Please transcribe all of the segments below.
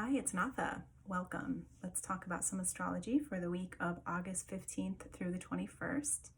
Hi, it's Natha. Welcome. Let's talk about some astrology for the week of August 15th through the 21st.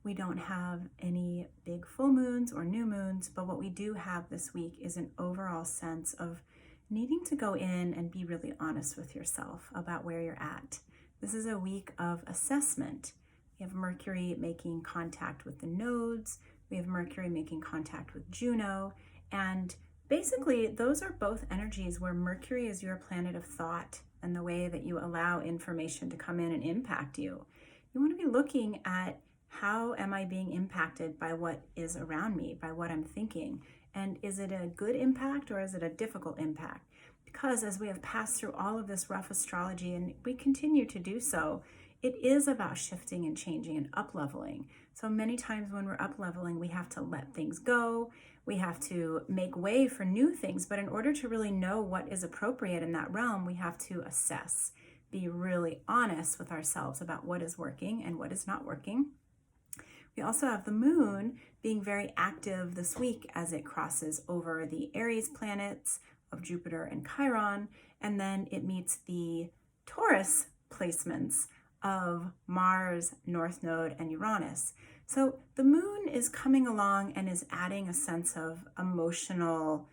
We don't have any big full moons or new moons, but what we do have this week is an overall sense of needing to go in and be really honest with yourself about where you're at. This is a week of assessment. We have Mercury making contact with the nodes. We have Mercury making contact with Juno, and basically, those are both energies where Mercury is your planet of thought and the way that you allow information to come in and impact you. You want to be looking at how am I being impacted by what is around me, by what I'm thinking, and is it a good impact or is it a difficult impact? Because as we have passed through all of this rough astrology, and we continue to do so, it is about shifting and changing and up-leveling. So many times when we're up-leveling, we have to let things go. We have to make way for new things. But in order to really know what is appropriate in that realm, we have to assess, be really honest with ourselves about what is working and what is not working. We also have the moon being very active this week as it crosses over the Aries planets of Jupiter and Chiron, and then it meets the Taurus placements of Mars, North Node, and Uranus. So the moon is coming along and is adding a sense of emotional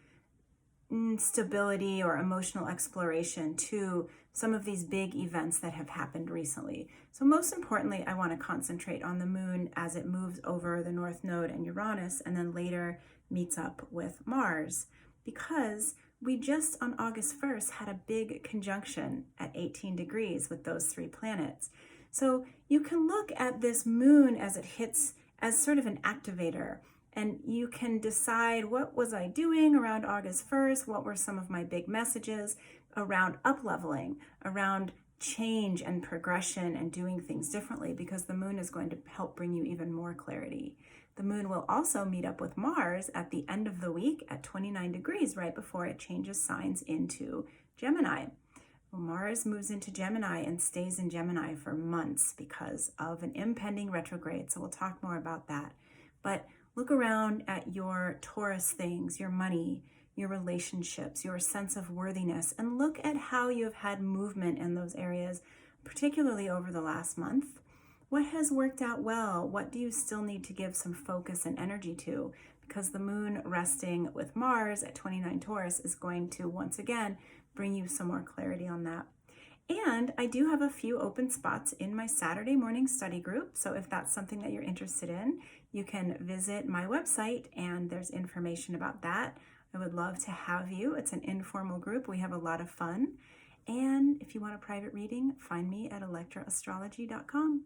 stability or emotional exploration to some of these big events that have happened recently. So most importantly, I want to concentrate on the moon as it moves over the North Node and Uranus and then later meets up with Mars, because we just on August 1st had a big conjunction at 18 degrees with those three planets. So you can look at this moon as it hits as sort of an activator, and you can decide, what was I doing around August 1st? What were some of my big messages around up-leveling, around change and progression and doing things differently, because the moon is going to help bring you even more clarity. The moon will also meet up with Mars at the end of the week at 29 degrees, right before it changes signs into Gemini. Well, Mars moves into Gemini and stays in Gemini for months because of an impending retrograde. So we'll talk more about that. But look around at your Taurus things, your money, your relationships, your sense of worthiness, and look at how you have had movement in those areas, particularly over the last month. What has worked out well? What do you still need to give some focus and energy to? Because the moon resting with Mars at 29 Taurus is going to, once again, bring you some more clarity on that. And I do have a few open spots in my Saturday morning study group. So if that's something that you're interested in, you can visit my website and there's information about that. I would love to have you. It's an informal group. We have a lot of fun. And if you want a private reading, find me at electraastrology.com.